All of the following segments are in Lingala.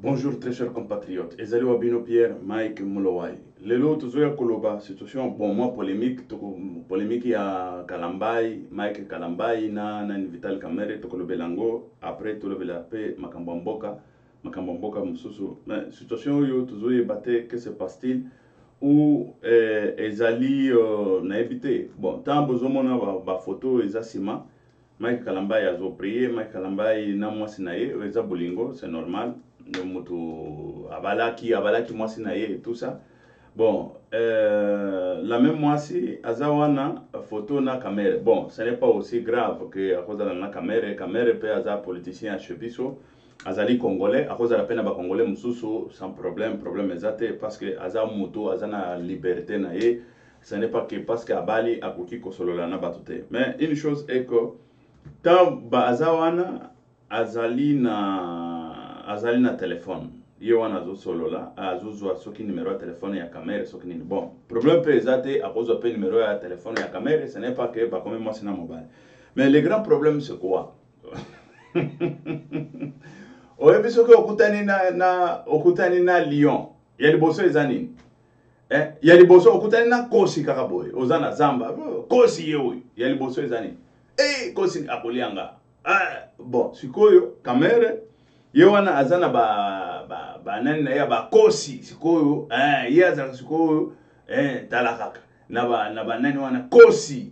Bonjour très chers compatriotes. Ezali Wabino Pierre, Mike Mulowai. Lelo tuzoya koloba situation bon moi polémique ya Kalambai, Mike Kalambai na Vital Kamerhe tokolobelango après tolobela pe makambamboka mususu. Mais situation yo tuzoye bate que se passe-t-il ou ezali na évité. Bon, tant bozomona ba photo ezasima Mike Kalambai azo prier, Mike Kalambai na mwasi na ye, eza bolingo, c'est normal. Mutu abalaki mwasi na ye et tout ça. Bon, la même mwasi azawana photo na Kamerhe. Bon, ce n'est pas aussi grave que à cause de la Kamerhe pe aza politicien à Chebiso, azali congolais, à cause de la peine ba congolais mususu sans problème ezate parce que aza mutu azana liberté na ye. Ce n'est pas que parce que abali akoki kosolola na batute. Mais une chose est que tant ba azawana azali na téléphone ye wana azo solola azozwa soki numéro ya téléphone ya Kamerhe soki nini bon problème pe ezate akozwa pe numéro ya téléphone ya Kamerhe ce n'est pas que bakome mwasi na mobile mais le grand problème c'est quoi oyebi soki okutani na Lyon ya liboso eza nini ya liboso okutani na kosi kaka boye oza na zamba kosi ye oyo ya liboso eza nini kosi akolianga bon sikoyo Kamerhe ye wana azana ba nani na ya ba kosi sikoyo ye azana sikoyo talakaka na ba nani wana kosi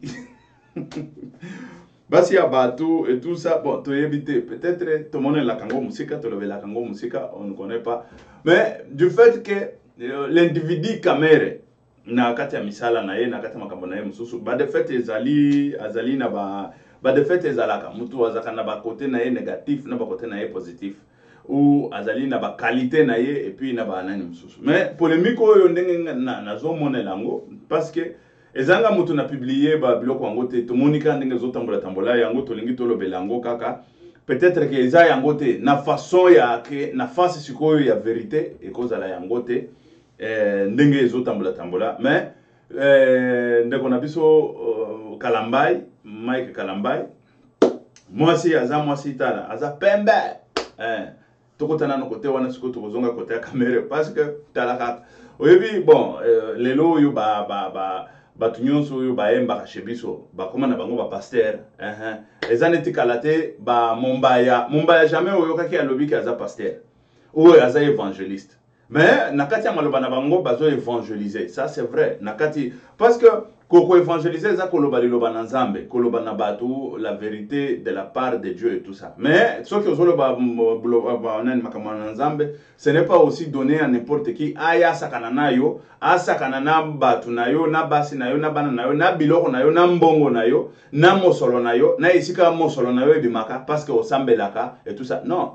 basi ya batu et tout ça bon to éviter peut-être tout le monde la kango musika to le la kango musika on ne connaît pas mais du fait que l'individu Kamerhe na kati ya misala na ye na kati ya makambo na ye mususu ba de fait azali na ba de fait ezalaka mutu azaka na ba côté na ye négatif na ba côté na ye positif ou azali na ba qualité na ye et puis na ba nani mususu mais polémique oyo ndenge nazo monela ngo parce que ezanga mutu na publier ba biloko yango te to monika ndenge zotambola yango to lingi to lobela yango kaka peut-être que eza yango te na façon ya ke na face sikoyo ya vérité et cause la yango te ndenge zotambola mais ndeko na biso Kalambai Mike Kalambai mwasi aza mwasi tala aza pembe tokotana no côté wana siko tokozonga côté ya Kamerhe parce que talaka oyebi bon lelo yo batu nyonso oyo baemba Chebiso bakoma na bango ba pasteur ezaneti kalate ba mombaya jamais oyokaki alobiki aza pasteur ou aza évangéliste mais nakati ya maloba na bango bazo évangéliser ça c'est vrai nakati parce que koko évangéliser za koloba liloba na Nzambe koloba na batu la vérité de la part de Dieu et tout ça mais ce que ozoloba nani makambo na Nzambe ce n'est pas aussi donné à n'importe qui aya sakana nayo asakana na batu nayo na basi nayo na bana nayo na biloko nayo na mbongo nayo na mosolo nayo na isika mosolo nayo ebimaka parce que osambelaka et tout ça non.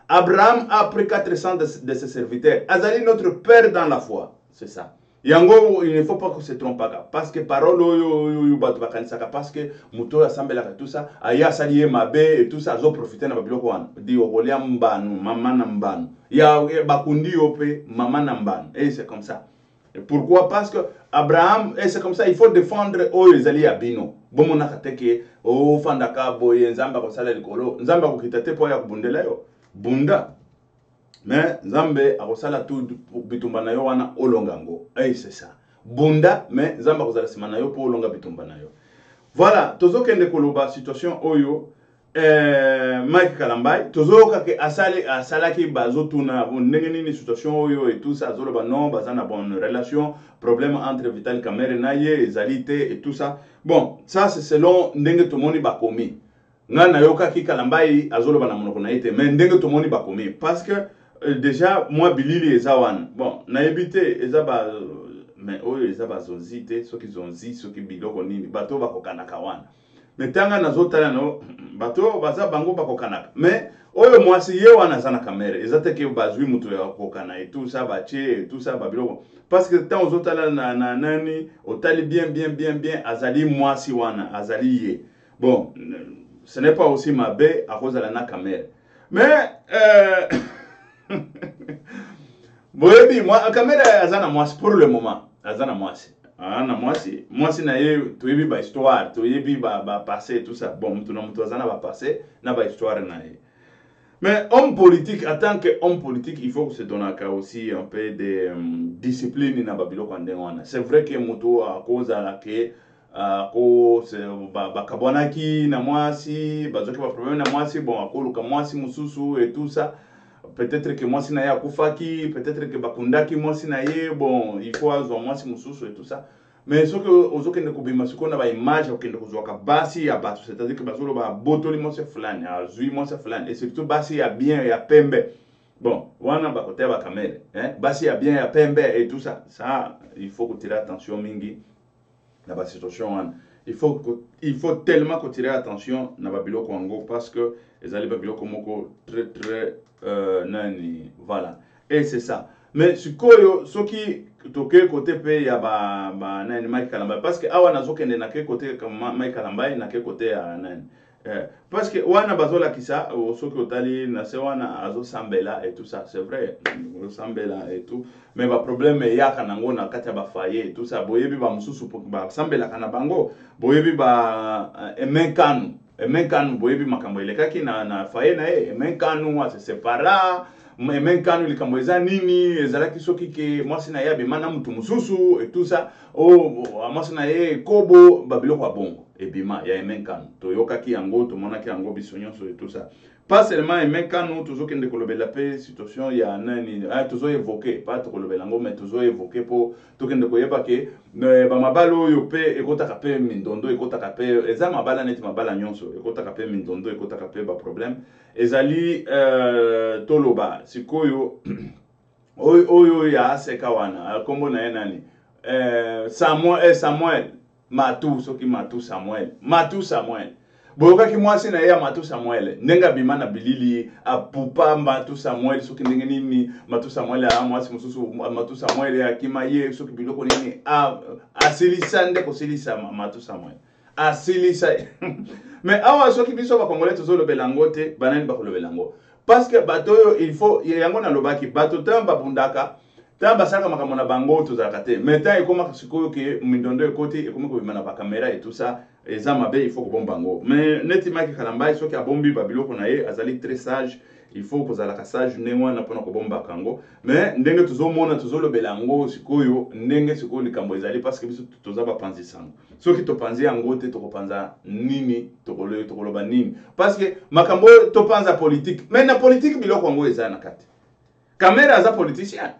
Abraham a pris 400 de ses serviteurs. Azali notre père dans la foi. C'est ça. Yango, il ne faut pas que se trompe pas. Parce que parole parce que muto assemble tout ça, aya salié mabe et tout ça, zo profiter na babiloko wana. Di okolia mbanu, mama na mbanu. Ya bakundi yope, mama na mbanu. Et c'est comme ça. Et pourquoi? Parce que Abraham, et c'est comme ça, il faut défendre Oyezali Abino. Bon mon akateke, o fandaka boye nzamba ko sala likolo, nzamba ko kitate po ya kubundela yo. Bunda mais Nzambe akosala tout bitumba na yo wana olongango c'est ça bunda mais Nzambe akozala sima na yo po olonga bitumba na yo voilà tozokende koloba situation oyo Mike Kalambai tozoka ke asalaki bazotuna ndenge nini situation oyo et tout ça azoloba non bazana bonne relation problème entre Vital Kamerhe na ye ezalité et tout ça bon ça c'est selon ndenge tomoni bakomi nga na yoka ki Kalambai azoloba na monoko na ite mais ndenge to moni bakomi parce que déjà moi bilili ezawan bon na ebité ezaba mais oyo ezaba zonzite soki zonzi soki biloko nini bato bakokanaka wana mais tanga nazotala no bato baza bango bakokanaka mais oyo mwasi ye wana zana Kamerhe ezate ke bazwi mutu ya kokana et tout ça bache et tout ça babiloko parce que tant ozotala na nani otali bien azali mwasi wana azali ye bon ce n'est pas aussi ma baie à cause de la Kamerhe. Mais, boyebi, moi, Kamerhe azana moi pour le moment. Azana moi si na ye, tu yebi ba histoire, tu yebi ba passé, tout ça. Bon, tu n'as azana ba passé, na ba histoire na ye. Mais homme politique, en tant qu'homme politique, il faut que se donne aussi un peu de discipline dans Babylone. C'est vrai que moto à cause à la que à cause bakabonaki na mwasi bazoki ba problème na mwasi bon akolo ka mwasi mususu et tout ça. Peut-être que mwasi na ya kufaki, peut-être que bakundaki mwasi na ye bon il faut azwa mwasi mususu et tout ça. Mais ce que ozokende kubima siko na ba image okende kuzwaka basi ya batu, c'est-à-dire que bazolo ba botoli mo se fulani azui mo se fulani et surtout basi ya bien ya pembe. Bon, wana ba côté ba kamera, hein, basi ya bien ya pembe et tout ça. Ça il faut que tirer attention mingi na ba situation wana. Il faut tellement que tirer attention na ba biloko wango parce que ezali ba biloko moko très nani voilà. Et c'est ça. Mais sikoyo soki toke côté pe ya ba nani Mike Kalamba parce que awa nazokende na ke côté comme Mike Kalamba na ke côté ya nani parce que wana bazola kisa soki otali na se wana azo sambela et tout ça c'est vrai sambela et tout mais ba problème ya kanango na kati ya ba faye et tout ça boyebi ba mususu ba sambela kana bango boyebi ba emenkanu boyebi makambo elekaki na faye na emenkanu wa se separa emenkanu likambo eza nini ezalaki soki ke mwasi na ye abima mutu mususu et tout ça mwasi na ye kobo babiloko ya bongo ebima ya emenkanu toyokaki yango tomonaki yango biso nyonso et tout ça pas seulement emenkanu tozokende kolobela pe situation ya nani tozo évoquer pas tokolobela yango mais tozo évoquer po tokende koyeba ke bamabala oyo pe ekotaka pe mindondo ekotaka pe eza mabala neti mabala nyonso ekotaka pe mindondo ekotaka pe ba problème ezali toloba sikoyo oyo ya aseka wana kombo na ye nani Samuel Matu soki Matu Samuel boyokaki mwasi na ye ya Matu Samuel ndenga bima na bilili apupa Matu Samuel soki ndenge nini Matu Samuel ya mwasi mususu Matu Samuel ya kima ye soki biloko nini asilisa nde kosilisa Matu Samuel asilisa mais awa soki biso ba congolais tozo lobelango te banani ba kolobelango parce que bato il faut yango na lobaki bato tamba bundaka tamba saka makambo na bango tozalaka te mais tant ekoma sikoyo ke mindondo ekoti ekomi ko bimana ba caméra et tout ça eza mabe il faut ko bomba bango mais neti Mike Kalamba soki abombi ba biloko na ye azali très sage il faut kozalaka sage ndenge na pona ko bomba kango mais ndenge tozomona tozolobelango sikoyo ndenge sikoyo likambo ezali parce que biso tozaba panzi sango soki topanzi yango te tokopanza nini tokoloba nini parce que makambo topanza politique mais na politique biloko ngo eza na kati kamera aza politicien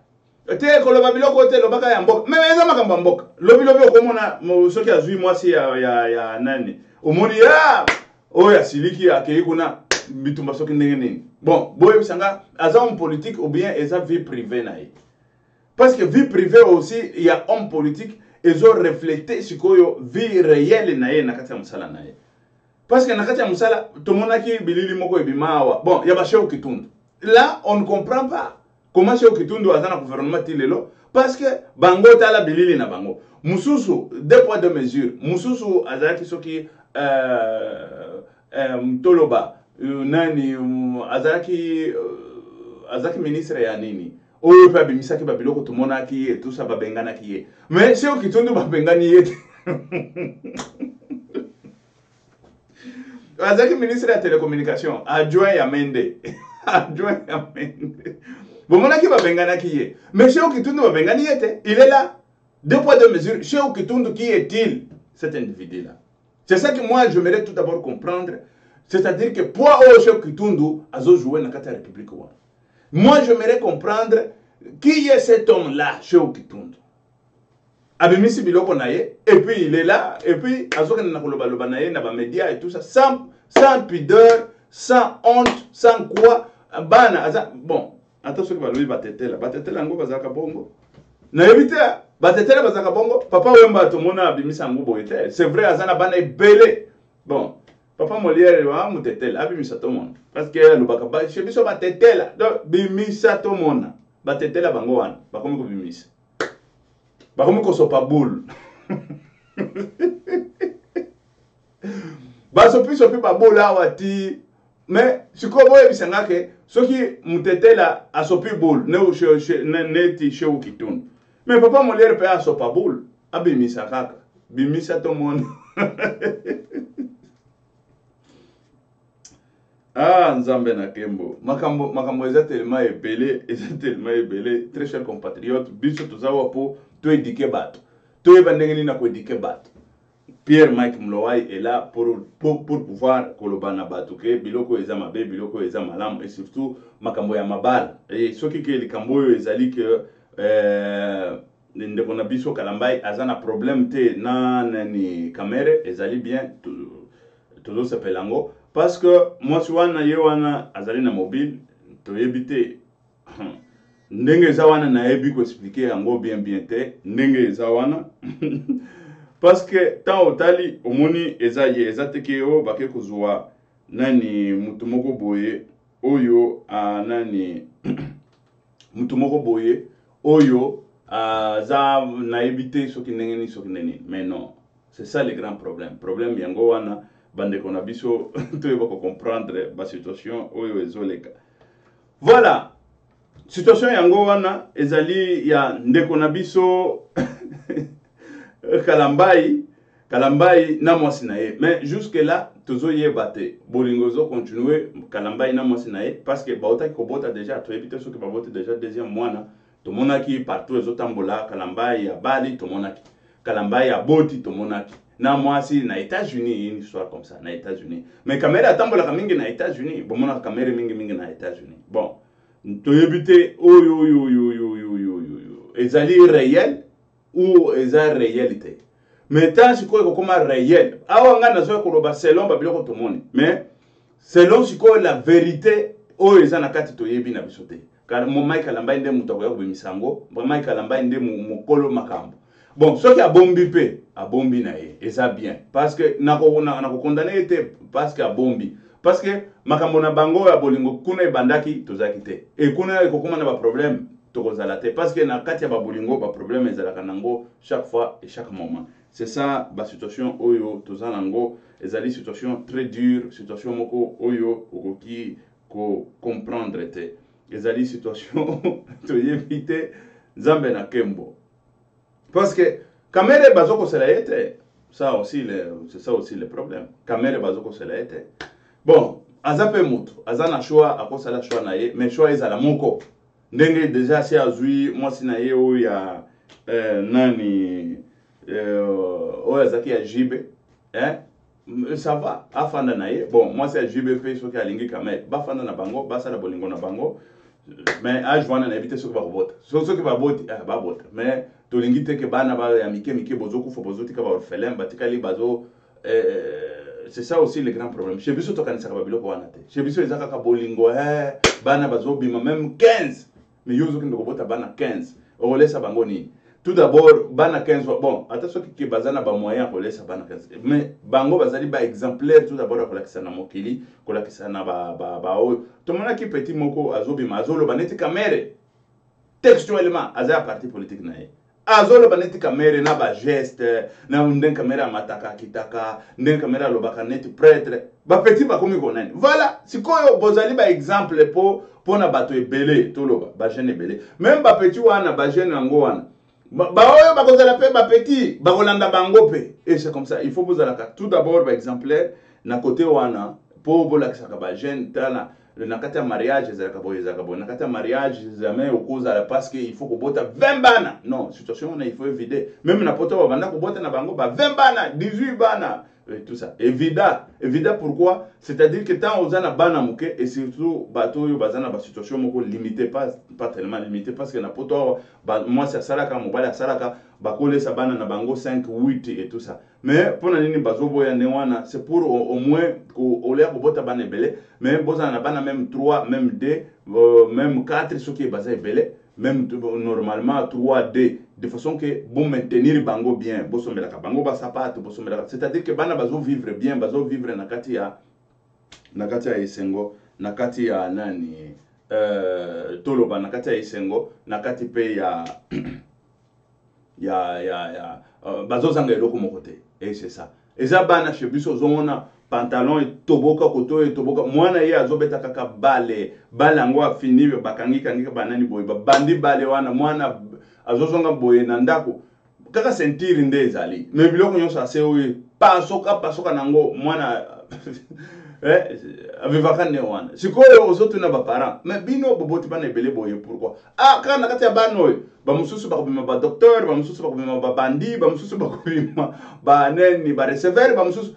te koloba biloko te lobaka ya mboka mais eza makambo ya mboka lobi okomona soki azui mwasi ya nani omoni ya oya siliki akei kuna bitumba soki ndenge nini bon boye bisanga aza homme politique ou bien eza vie privée na ye parce que vie privée aussi il y a homme politique ezo refléter sikoyo vie réelle na ye na kati ya musala na ye parce que na kati ya musala tomonaki bilili moko ebimawa bon ya ba Shehu Kitundu là on ne comprend pas comment Shehu Kitundu aza na gouvernement tilelo parce que bango tala bilili na bango mususu deux poids deux mesures mususu azalaki soki toloba nani azalaki ministre ya nini oyo pe abimisaki babiloko tomonaki et tout ça babenganaki ye mais Shehu Kitundu babengani ye azalaki ministre ya télécommunication adjoint ya Mende bomonaki babenganaki ye mais Shehu Kitundu babengani ye te il est là deux poids deux mesures Shehu Kitundu qui est-il cet individu là c'est ça que moi j'aimerais tout d'abord comprendre c'est-à-dire que poids au Shehu Kitundu azo jouer na kati ya République wana moi j'aimerais comprendre qui est cet homme là Shehu Kitundu abimisi biloko na ye et puis il est là et puis azokende na koloba loba na ye na ba médias et tout ça sans pudeur sans honte sans quoi bana aza bon attention que balobi batetela ngo bazaka bongo na éviter batetela bazaka bongo papa wemba tomona abimisa ngo boete c'est vrai azana bana ebele bon papa Molière wa mutetela abimisa to mona parce que lobaka ba chebiso batetela donc bimisa to mona batetela bango wana bakomi ko bimisa bakomi ko sopa boule sopi ba boule awati mais sikoyo boye bisanga ke soki mutetela asopi boule ne neti Shehu Kitundu mais papa Molière pe asopa boule abimisa kaka bimisa to mona Ah, Nzambe na Kembo. Makambo eza tellement ébélé, très chers compatriotes. Biso tozawa po to éduquer bato. To ebandengeni na ko éduquer bato. Pierre Mike Mlowai est là pour pouvoir kolobana bato ke biloko eza mabe, biloko eza malamu et surtout makambo ya mabala. Et soki ke likambo yo ezali ke ndeko na biso Kalambai azana problème te na ni kamere ezali bien tozo sepelango. Parce que moi si wana ye wana azali na mobile toyebi te ndenge eza wana nayebi ko expliquer yango bien te ndenge eza wana parce que tant otali omoni eza teke o bake kozwa nani mutu moko boye oyo nani mutu moko boye oyo za nayebi te soki ndenge ni soki ndenge mais non c'est ça le grand problème yango wana bande qu'on a biso to yeba ko comprendre ba situation oyo ezoleka. Voilà, situation yango wana ezali ya ndeko na biso Kalambai na mwasi na ye. Mais jusque là tozo yeba te bolingo zo continuer Kalambai na mwasi na ye parce que baota ko bota déjà to éviter ce que ba bota déjà deuxième mois to monaki partout ezotambola Kalambai ya Bali to monaki Kalambai ya Boti to monaki na mwasi na États-Unis, une histoire comme ça na États-Unis. Mais caméra tambola mingi na États-Unis, bon mona caméra mingi na États-Unis. Bon, to yebite ezali réel ou eza réalité. Mais tant sikoyo ko koma réel. Awa nga nazo ko loba selon ba biloko to moni. Mais selon sikoyo la vérité o eza na kati to yebi na bisote. Car mo Mike Kalambai nde muto ko bimisango, mo Mike Kalambai nde mukolo makambo. Bon, ce qui a bombi pe, a bombi na ye, et ça bien. Parce que na ko condamné était parce que a bombi. Parce que makambo na bango ya bolingo kuna ibandaki tozaki te. Et kuna ko kuma na ba problème to kozala te parce que na kati ya ba bolingo ba problème ezalaka nango chaque fois et chaque moment. C'est ça ba situation oyo tozala nango, ezali situation très dure, situation moko oyo okoki ko comprendre te. Ezali situation to yebite Nzambe na Kembo. Parce que Kamere bazoko se la été, c'est ça aussi le problème. Kamere bazoko se la été. Bon, azape mutu, azana choix, akosa la choix naye, mais choix ezala moko. Ndenge déjà si azui, moi si naye o ya nani o ya zaki ya jibe, hein? Ça va, afanda naye. Bon, moi c'est jibe pe so ki alingi Kamere, ba fanda na bango, ba sala bolingo na bango. Mais âge wana na éviter ce que va voter. Ce que va voter, va voter. Mais tolingi te ke bana ba ya mike bozo ku fo bozo tika ba orphelin ba tika li bazo c'est ça aussi le grand problème. Chez biso to kanisa ba biloko wana te. Chez biso ezaka ka bolingo bana bazo bima même 15. Mais yozo kindo bota bana 15. O lesa bango ni. Tout d'abord bana 15 bon, attention ki bazana ba moyen ko lesa bana 15. Mais bango bazali ba exemplaire tout d'abord ko lakisa na mokili, ko lakisa na ba o. To mona ki petit moko azobima azolo baneti Kamere. Textuellement azaya parti politique na ye. Azolo baneti Kamere na ba geste na nden Kamera mataka kitaka nden Kamera lobaka neti prêtre ba petit ba komi konani. Voilà, sikoyo bozali ba exemple po na bato ebele to loba ba jeune ebele. Même ba petit wana ba jeune ngo wana. Ba oyo ba kozala pe ba petit ba kolanda bango pe. Et c'est comme ça, il faut vous alaka tout d'abord ba exemplaire na côté wana po bolakisa ka ba jeune tala na kati ya mariage ezalaka boye na kati ya mariage jamais okozala parce que il faut kobota 20 bana. Non, situation on il faut éviter. Même na poto ba banda kobota na bango ba 20 bana, 18 bana et tout ça. Évident pourquoi? C'est-à-dire que tant aux ana bana muke et surtout bato yo bazana ba situation moko limitée pas tellement limitée parce que na poto moi c'est salaka mobala salaka ba kolesa bana na bango 5 8 et tout ça. Mais pour nini bazobo ya newana c'est pour au moins au l'air kobota bana belé mais bozana na bana même 3 même 2 même 4 ce qui est basé belé même normalement 3D de façon que bon maintenir bango bien bosomela ka bango ba sapato bosomela c'est-à-dire que bana bazo vivre bien bazo vivre na kati ya esengo na kati ya nani toloba na kati ya esengo na kati pe ya bazo zanga eloko moko te et c'est ça eza bana chez biso zona pantalon et toboka koto et toboka mwana ye azobeta kaka bale ngo afini bakangi banani boye bandi bale wana mwana azozonga boye na ndako kaka sentir nde ezali mais biloko nyonso ase oyo pasoka nango mwana avivaka ne wana sikoyo ozotuna baparent mais bino boboti bana ebele boye pourquoi kana na kati ya bana oyo bamosusu bakobima badocteur bamosusu bakobima babandi bamosusu bakobima baneni bareceveur bamosusu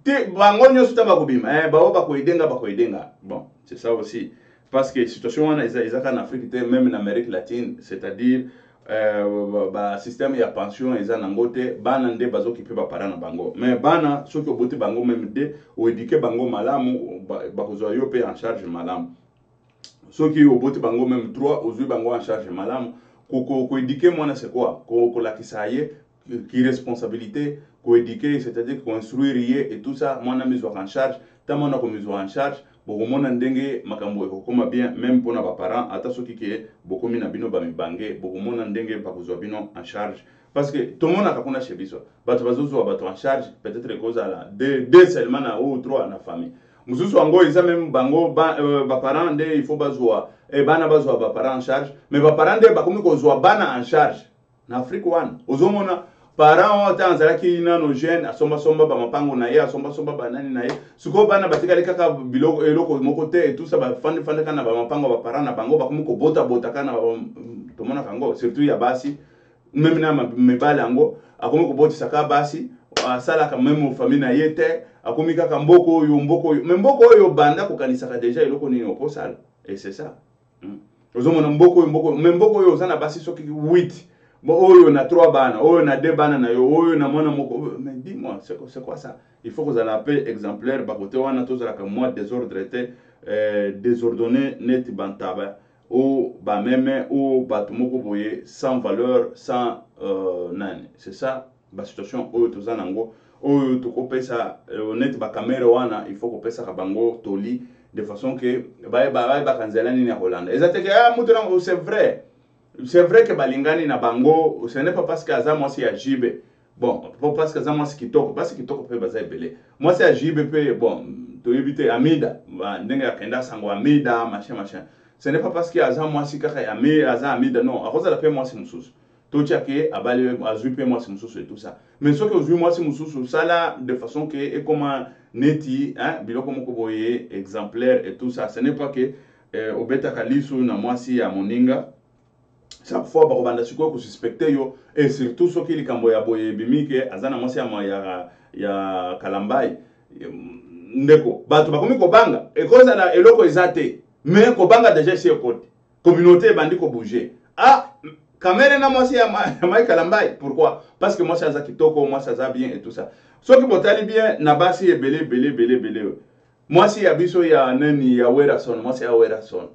te bango nyonso ta bakobima bao bakoedenga bon c'est ça aussi parce que situation wana ezaka na Afrique te même en Amérique latine c'est-à-dire système ya pension eza nango te bana nde bazokipe baparent na bango mais bana soki oboti bango même de oedike bango malamu bakozwa yo pe en charge malamu soki oboti bango même 3 ozwi bango en charge malamu koedike mwana c'est quoi kolakisa ye ki responsabilité koedike c'est-à-dire construire ye et tout ça mwana mizwa en charge ta mwana komizwa en charge bokomona ndenge makambo ekokoma bien même pona baparent ata soki ke bokomi na bino bamibange bokomona ndenge bakozwa bino en charge parce que tomonaka kuna chez biso bato bazozwa bato en charge peut-être kozala deux seulement na ou 3 na famille mususu wango eza même bango baparent nde il faut bazwa bana bazwa baparent en charge mais baparent nde bakomi kozwa bana en charge na Afrique wana ozomona parents ota anzalaki nano jeune asomba bamapango na ye asomba banani na ye siko bana batikali kaka biloko eloko moko te et tout ça bafandi kana bamapango ba parents na bango bakomi ko bota kana tomona kango surtout ya basi même na mebale yango akomi ko botisa ka basi asala ka même famille na ye te akomi kaka mboko oyo banda ko kanisa ka déjà eloko nini okosala et c'est ça ozomona mboko oyo ozana basi soki 8 bon oyo na 3 bana oyo na 2 bana na yo oyo na mwana moko mais dis-moi c'est quoi ça il faut que vous allez appeler exemplaire bakote wana tozala ka moi désordre te désordonné net bantaba ou ba même ou batumoko boye sans valeur sans nani c'est ça ba situation oyo tozana ngo oyo tokopesa net ba caméra wana il faut ko pesa ka bango toli de façon que ba kanzela nini ya Hollande ezateke mutuna c'est vrai que balingani na bango ce n'est pas parce que aza moi si ajibe bon pas parce que aza moi si kitoko parce que kitoko pe baza ebele moi si ajibe pe bon to éviter amida ndenge akenda sango amida machin ce n'est pas parce que aza moi si kaka aza amida non akoza la pe moi si mususu to tiake abali azui pe moi si mususu et tout ça mais ce que ozui moi si mususu ça là de façon que et comment neti biloko moko boye exemplaire et tout ça ce n'est pas que obeta kalisu na moi si ya moninga chaque fois bakobanda sikoyo kususpecte yo et surtout soki likambo ya boye bimike azana mwasi ya kalambai ndeko bato bakomi kobanga ekozala eloko ezate mais kobanga déjà si ekote communauté bandi ko bouger kamere na mwasi ya mai kalambai pourquoi parce que mwasi aza kitoko mwasi aza bien et tout ça soki botali bien na basi belé mwasi ya biso ya nani ya Werason mwasi ya Werason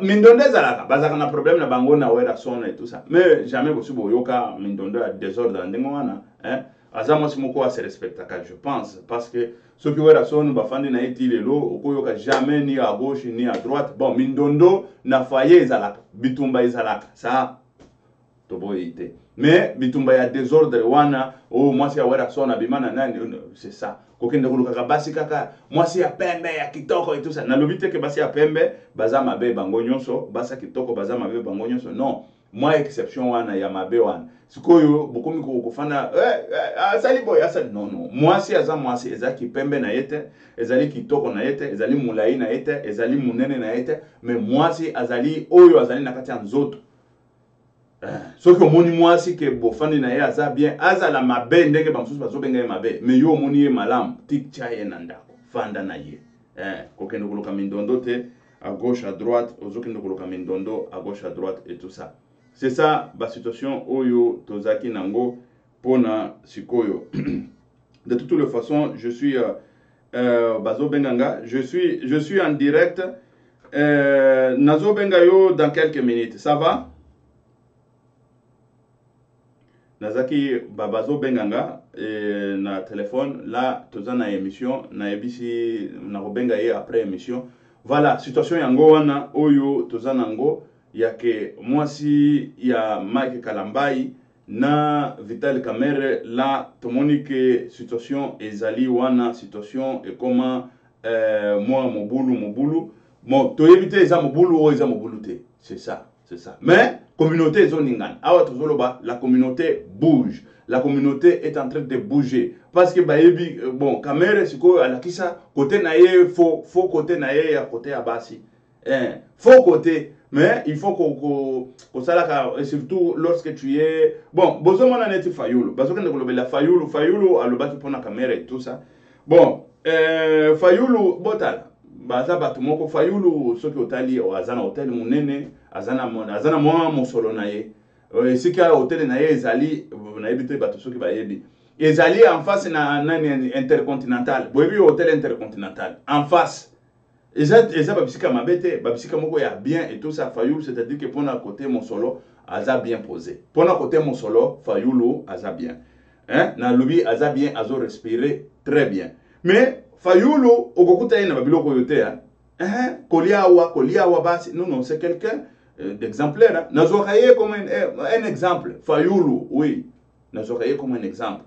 mindondo ezalaka bazaka na problème na bango na Werason et tout ça mais jamais bosubo yoka mindondo ya désordre ndenge wana aza mwasi moko a se respectaka je pense parce que ceux qui Werason bafandi na eti lelo okoyoka jamais ni à gauche ni à droite bon mindondo na foyer ezalaka bitumba ezalaka ça toboyite mais bitumba ya désordre wana mwasi ya Werason abimana nani c'est ça kokende kuluka basi kaka mwasi ya pembe ya kitoko et tout ça na lobite ke basi ya pembe baza mabe bango nyonso basa kitoko baza mabe bango nyonso non moi exception wana ya mabe wana sikoyo bokomi kofanda asali boy asali non mwasi aza mwasi ezaki pembe na yete ezali kitoko na yete ezali mulai na yete ezali munene na yete mais mwasi azali oyo azali na kati ya nzoto soki omoni mwasi ke bofandi na ye aza bien azala mabe ndenge bamosusu bazobenga ye mabe mais yo omoni ye malamu tiktia ye na ndako fanda na ye kokende koluka mindondo te à gauche à droite ozokende koluka mindondo à gauche à droite et tout ça c'est ça ba situation oyo tozaki nango pona sikoyo de toutes les façons je suis bazo benganga je suis en direct nazo benga yo dans quelques minutes ça va Nazaki babazo benganga na téléphone là tozana émission na ebisi na robenga ye après émission voilà situation yango wana oyo tozana ngo yake mwasi ya Mike Kalambai na Vital Kamerhe là tomonike situation ezali wana situation et comment moi mobulu bon to éviter eza mobulu o eza mobulu te c'est ça mais communauté zoningana awa tozoloba la communauté bouge la communauté est en train de bouger. Parce que bayebi bon Kamere siko alakisa côté naye faux côté naye à côté abasi. Faux côté, mais il faut qu'on ça et surtout lorsque tu es bon bozo mona neti Fayulu parce que ne la Fayulu alobaki pona Kamere et tout ça. Bon Fayulu botal baza batu moko Fayulu soki otali o azana hotel munene azana mwa mosolo na ye siki ya hotel na ye ezali na yebite batu soki bayebi ezali en face na nani intercontinental boyebi hotel intercontinental en face eza babisika mabete babisika moko ya bien et tout ça Fayulu c'est-à-dire que pona côté mosolo aza bien posé pona côté mosolo Fayulu aza bien na lobi aza bien azo respirer très bien mais Fayulu okokuta ye na babiloko yote kolia wa basi non c'est quelqu'un d'exemplaire nazokaye comme un exemple Fayulu oui nazokaye comme un exemple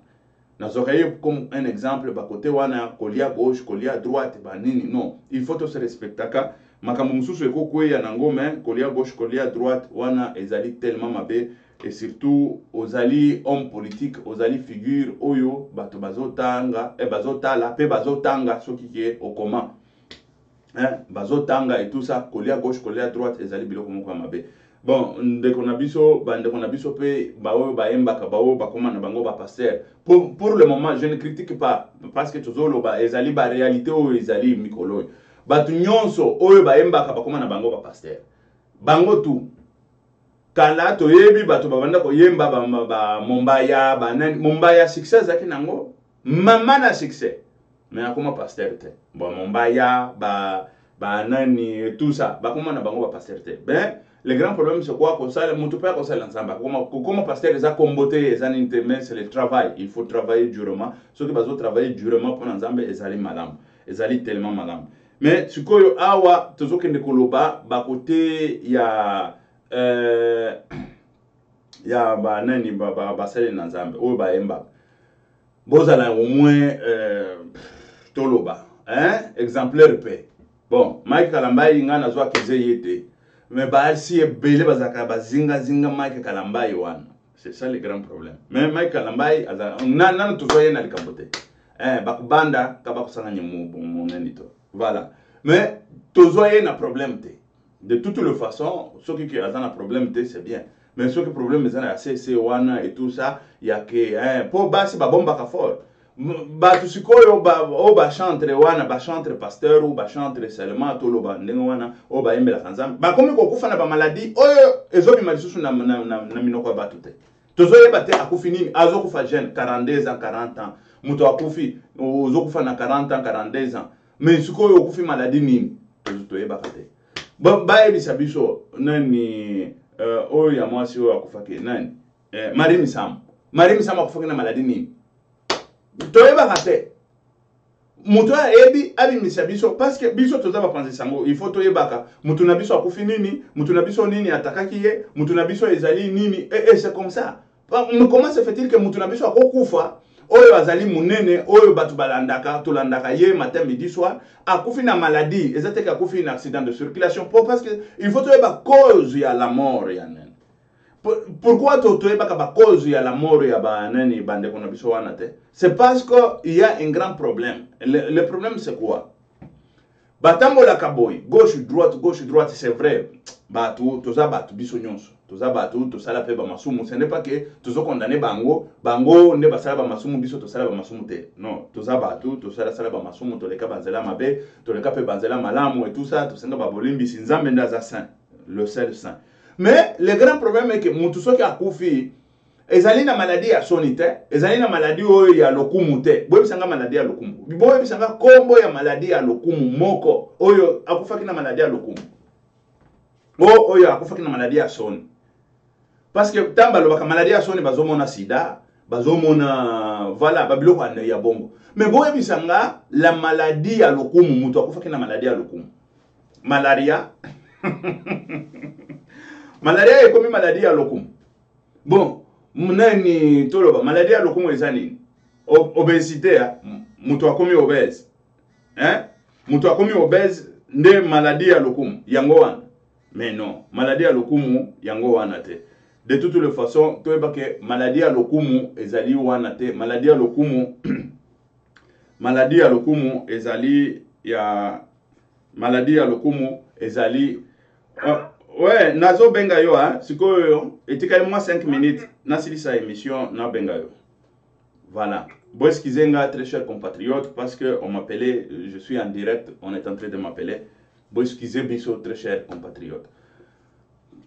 nazokaye comme un exemple ba côté wana kolia gauche kolia droite ba nini non il faut se respecter ka makambo mususu ekokweya na ngome kolia gauche kolia droite wana ezali tellement mabe et surtout ozali homme politique ozali figure oyo bato bazotanga bazotala pe bazotanga soki ke okoma bazotanga et tout ça kolia gauche kolia droite ezali biloko moko mabe bon ndeko na biso pe baoyo baembaka baoyo bakoma na bango ba pasteur pour le moment je ne critique pas parce que tozolo ba ezali ba réalité oyo ezali mikolo batu nyonso oyo baembaka bakoma na bango ba pasteur bango tout kala toyebi bato babanda koyemba ba Mombaya ba nani Mombaya succès zaki nango mama na succès mais akoma pasteur te bon Mombaya ba nani tout ça bakoma na bango ba pasteur te ben le grand problème c'est quoi qu'on ça mutu pa ko ça l'ensemble comment pasteur les a comboté les années mais c'est le travail il faut travailler durement ceux qui bazo travailler durement pour ensemble ezali malam ezali tellement malam mais sikoyo awa tozokende koloba ba côté ya ba nani ba sele na Nzambe o ba emba bozala au moins toloba exemplaire pe bon Mike Kalambai ngana zo akize yete mais ba si ebele bazaka bazinga Mike Kalambai wana c'est ça le grand problème mais Mike Kalambai aza nana tozoye na likambote bakubanda kaba kusanga nyemu mon nito voilà mais tozoye na problème te de toutes les façons ceux qui ont un problème c'est bien mais ceux qui problème c'est la CC wana et tout ça il y a que pour basi ba bomba ka fort ba tusikoyo ba chantre wana ba chantre pasteur ou ba chantre seulement to lo ba ndengo wana o ba embela kanzam ba komi ko kufa na ba maladie oyo ezobi malisusu na minoko ba tute tozoye bate akufi nini azo kufa jeune 42 ans 40 ans muto akufi ozo kufa na 40 ans 42 ans mais sikoyo okufi maladie nini tozoye ba kate ba ebisa biso nani oyo ya mwasi oyo akufaki nani Marie Misam akufaki na maladie nini toyeba kate muto ebi abimisa biso parce que biso toza ba penser sango il faut toyebaka mutu na biso akufi nini mutu na biso nini atakaki ye mutu na biso ezali nini et c'est comme ça comment se fait-il que mutu na biso akokufa oyo azali munene oyo batu balandaka tolandaka ye matin midi soir akufi na maladie ezateka akufi na accident de circulation parce que il faut toyeba cause ya la mort ya nene pourquoi toyeba ba cause ya la mort ya ba nani bande kona biso wana te c'est parce que il y a un grand problème le problème c'est quoi batambola kaboy gauche droite c'est vrai batu toza batu biso nyonso toza batu tosala pe ba masumu ce n'est pas que tozo condamner bango ne basala ba masumu biso tosala ba masumu te non toza batu tosala ba masumu toleka banzela mabe toleka pe banzela malamu et tout ça tosenga ba bolimbi sinzambe ndaza saint le seul saint mais le grand problème est que mutu soki akufi ezali na maladie ya sonite ezali na maladie oyo ya lokumu te boyebisanga maladie ya lokumu boyebisanga kombo ya maladie ya lokumu moko oyo akufaki na maladie ya lokumu oyo akufaki na maladie ya soni parce que tamba lobaka maladie ya soni bazomona sida bazomona voilà babiloko ya bongo mais boyebisanga la maladie ya lokumu mutu akufaki na maladie ya lokumu malaria malaria ekomi maladie ya lokumu bon nani toloba maladie ya lokumu eza nini obésité mutu akomi obèse mutu akomi obèse nde maladie ya lokumu yango wana mais non maladie ya lokumu yango wana te de toutes les façons to ba ke maladie à lokumu ezali wana te maladie à lokumu maladie à lokumu ezali ya maladie à lokumu ezali ouais nazo benga yo hein sikoyo etikali moi 5 minutes nasilisa émission na benga yo voilà bon excusez-moi très chers compatriotes parce que on m'appelait je suis en direct on est en train de m'appeler bon excusez biso très chers compatriotes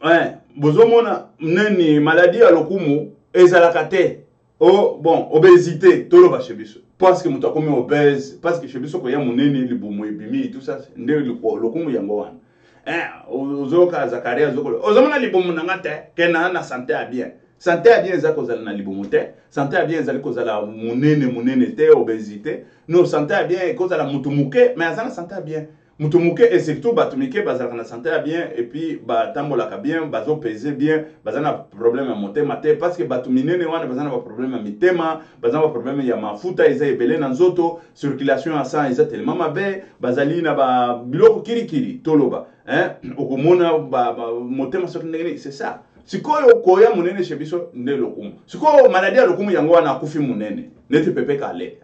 ouais bozomona nani maladie à lokumu ezalaka te oh bon obésité toloba chez biso parce que mutu akomi obèse parce que chez biso koya munene libumu ebimi tout ça nde lokumu yango wana ozoka Zakaria zokolo ozomona libumu nanga te ke na santé à bien eza kozala na libumu te santé à bien ezali kozala munene te obésité non santé à bien kozala mutu muke mais azana santé à bien mutu muke et surtout batu mike bazala na santé à bien et puis batambolaka bien bazo peser bien bazana problème ya motema te parce que batu minene wana bazana ba problème ya mitema bazana ba problème ya mafuta eza ebele na nzoto circulation ya sang eza tellement mabe bazali na ba biloko kirikiri toloba okomona motema soki ndenge c'est ça sikoyo koya munene chez biso nde lokumu sikoyo maladie ya lokumu yango wana akufi munene neti pepe kale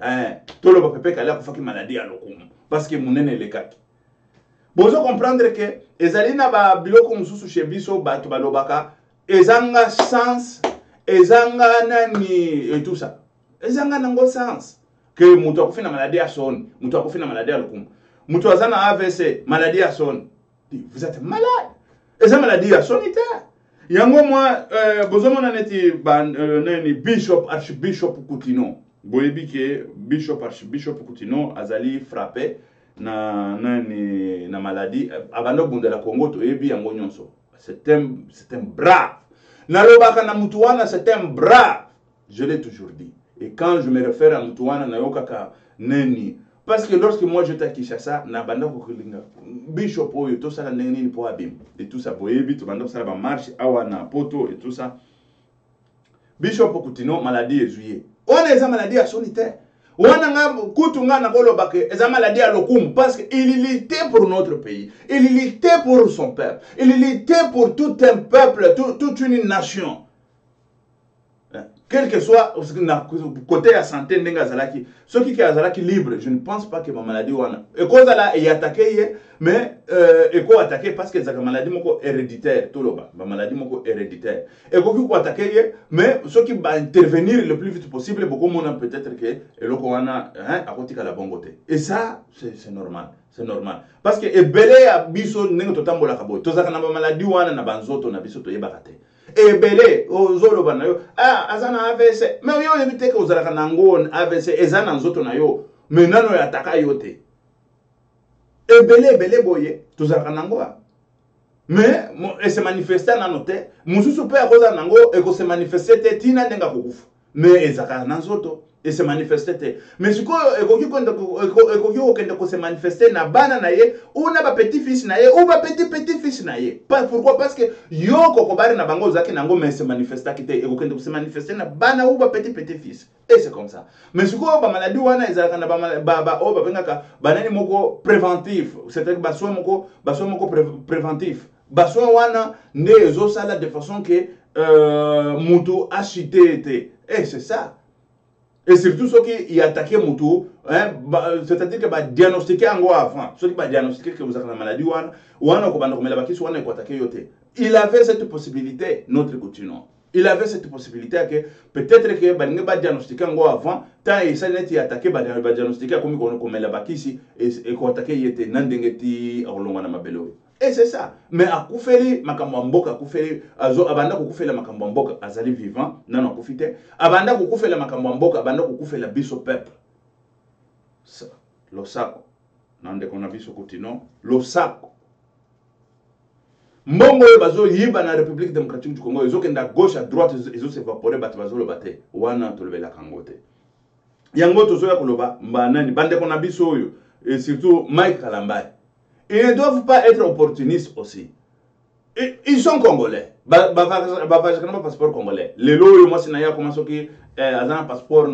toloba pepe kale akufaki maladie ya lokumu parce que munene lekaki bozo comprendre que ezali na ba biloko mususu chez biso bato balobaka ezanga sens ezanga nani et tout ça ezanga nango sens que mutu akufi na maladie ya son mutu akufi na maladie ya lokumu mutu azana AVC maladie ya son vous êtes malade eza maladie ya sanitaire yango moi bozomona neti nani bishop archbishop Coutinho boyebi ke bishop archbishop Coutinho azali frappé na maladie abando bundela Congo to yebi yango nyonso c'est un brave nalobaka na mutu wana c'est un brave je l'ai toujours dit et quand je me réfère à mutu wana nayokaka neni parce que lorsque moi j'étais à Kinshasa na banda ko kulinga bishop oyo to sala neni po abim et tout ça boyebi to banda sala ba marche awa na poto et tout ça bishop Coutinho maladie ezuye on eza maladie sanitaire wana nga kutunga na koloba ke eza maladie ya lokumu parce que il luttait pour notre pays il luttait pour son peuple il luttait pour tout un peuple toute une nation quel que soit côté à santé ndenga zalaki ce qui azalaki libre je ne pense pas que ma maladie wana et cause là et attaqué mais et quoi attaquer parce que zaka maladie moko héréditaire tout loba ma maladie moko héréditaire et quoi attaquer mais ce qui va intervenir le plus vite possible beaucoup mona peut-être que et loko wana à côté la bonne côté et ça c'est normal parce que ebele ya biso nengo totambola kabo to zaka na maladie wana na banzoto na biso to yebaka te ebele ozoloba na yo azana AVC mais yo yebite ke ozalaka na ngone AVC ezana nzoto na yo mais nano yataka yo te ebele boye tozalaka nango mais et se manifester na note mususu pe akoza nango e ko se manifester te tina ndenga kukufa mais ezaka na nzoto et se manifester te mais sikoyo ekoki okende ko se manifester na bana na ye ou na ba petit fils na ye ou ba petit fils na ye pourquoi parce que yo kokobari na bango zaki nango mais se manifester kite ekokende ko se manifester na bana ou ba petit fils et c'est comme ça mais sikoyo ba maladie wana ezalaka na ba o ba bengaka banani moko préventif c'est-à-dire ba soin moko préventif ba soin wana nde ezo sala de façon que mutu achité te et c'est ça. Et surtout ceux qui attaquent Moutou, c'est-à-dire que va diagnostiquer en avant, ceux qui va diagnostiquer que vous avez la maladie il avait cette possibilité, notre Coutinho. Il avait cette possibilité que peut-être que va pas diagnostiquer en avant, tant il s'est net attaqué va diagnostiquer comme la bakisi et qu'on attaqué était nandengeti à Olongana Mabelo. Et c'est ça. Mais à Koufeli, Makamboka, Koufeli, Abanda Koufela Makamboka, Azali vivant, non, non, profité. Abanda Koufela Makamboka, Abanda Koufela Biso peuple. Ça, le sac. Nande qu'on a vu ce Coutinho, le sac. Mbongo bazo yiba na République démocratique du Congo, ils ont qu'à gauche à droite, ils ont s'évaporé, bazo le baté. Wana tolebe la kangote. Yango tozoya koloba, mbanani, bande qu'on a vu soyo, et surtout Mike Kalambay. Ils ne doivent pas être opportunistes aussi. Ils sont congolais. Pas passeport congolais. Les lois, moi, c'est un passeport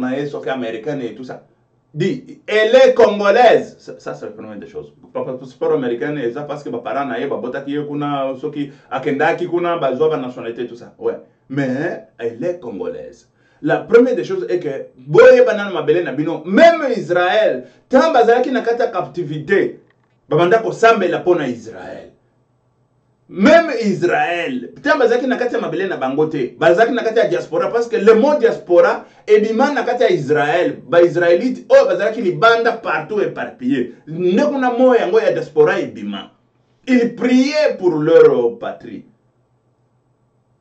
américain et tout ça. dit elle est congolaise. Ça c'est la première des choses. Passeport américain et ça parce que parents naie babotaki kuna soki akendaki kuna bazwa nationalité tout ça. Ouais. Mais elle est congolaise. La première des choses est que boye banana mabele na bino même Israël tant bazalaki na kata captivité babanda ko sambela pona Israël. Même Israël, putain bazaki na kati ya mabele na bangote, bazaki na kati ya diaspora parce que le mot diaspora ebima na kati ya Israël, ba Israélite oh bazaki libanda partout éparpillé. Ne kuna mo yango ya diaspora ebima. Ils priaient pour leur patrie.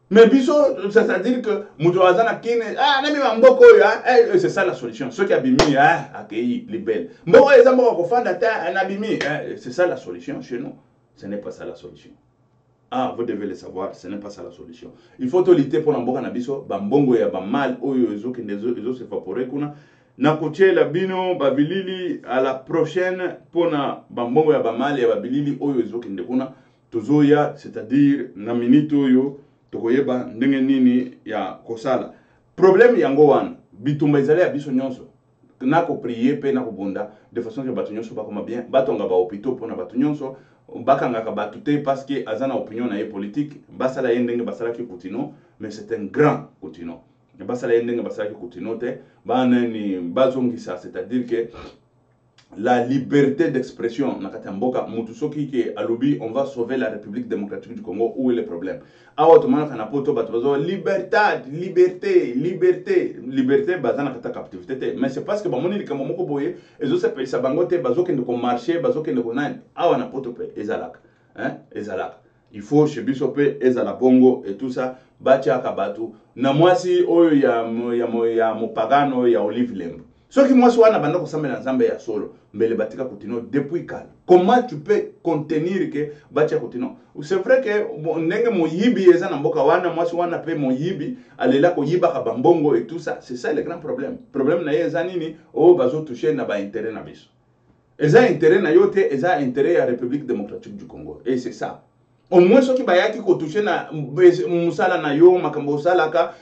Mais biso, c'est-à-dire que Moutouazana Kine, ah, nami mboko ya, c'est ça la solution. Ceux qui abimi, accueilli, libellent. Mboko ezambo kofanda ta, abimi, c'est ça la solution chez nous. Ce n'est pas ça la solution. Ah, vous devez le savoir, ce n'est pas ça la solution. Il faut lutter pour l'amboka na biso, bambongo ya bamal, oyo ezo kende ezo s'évaporer kuna. Na kotie la bino babilili à la prochaine pona bambongo ya bamal ya babilili oyo ezo kende kuna. Tozoya, c'est-à-dire na minute oyo tokoyeba ndenge nini ya kosala. Problème yango wana, bitumba ezali ya biso nyonso. Na ko prier pe na ko bunda de façon que bato nyonso bakoma bien, batonga ba hôpitaux pona bato nyonso. Bakangaka bato te parce que azana opinion na ye politique basala ye ndenge basala ki Coutinho mais c'est un grand Coutinho basala ye ndenge basala ki Coutinho te bana ni bazongisa c'est-à-dire que la liberté d'expression na kati ya mboka mutu soki ke alobi on va sauver la République démocratique du Congo où est le problème awa tomana kana poto bato bazo liberté bazana kata captivité te mais c'est parce que bamoni likambo moko boye ezo se pesa bango te bazo kende ko marcher bazo kende ko nani awa na poto pe ezalaka ezalaka il faut chez biso pe ezala bongo et tout ça batia kabatu na mwasi oyo ya mopagano ya Olive Lembo. Ce qui moi soit na banda ko samela nzambe ya solo mbele batika Coutinho depuis kala. Comment tu peux contenir que batia Coutinho? C'est vrai que ndenge moyibi eza na mboka wana mwasi wana pe moyibi alela ko yiba ka bambongo et tout ça, c'est ça le grand problème. Problème na eza nini o bazo toucher na ba intérêt na biso. Eza intérêt na yote eza intérêt ya République démocratique du Congo et c'est ça. Au moins ceux qui bayaki ko toucher na musala na yo makambo salaka,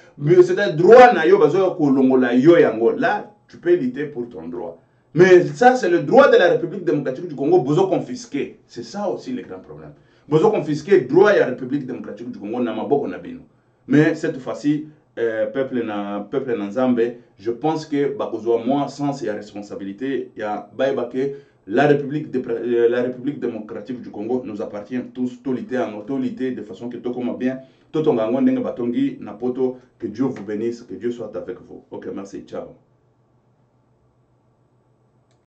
c'est droit na yo bazo ko longola yo yango là tu peux lutter pour ton droit. Mais ça, c'est le droit de la République démocratique du Congo, besoin confisqué. C'est ça aussi le grand problème. Besoin confisqué, droit de la République démocratique du Congo, n'a pas beaucoup nabino. Mais cette fois-ci, peuple na Zambé, je pense que bakozo moi sens et responsabilité, il y a baibake la République démocratique du Congo nous appartient tous, tolité en autorité de façon que tout comme bien, tout on gagne batongi na poto, que Dieu vous bénisse, que Dieu soit avec vous. OK, merci, ciao.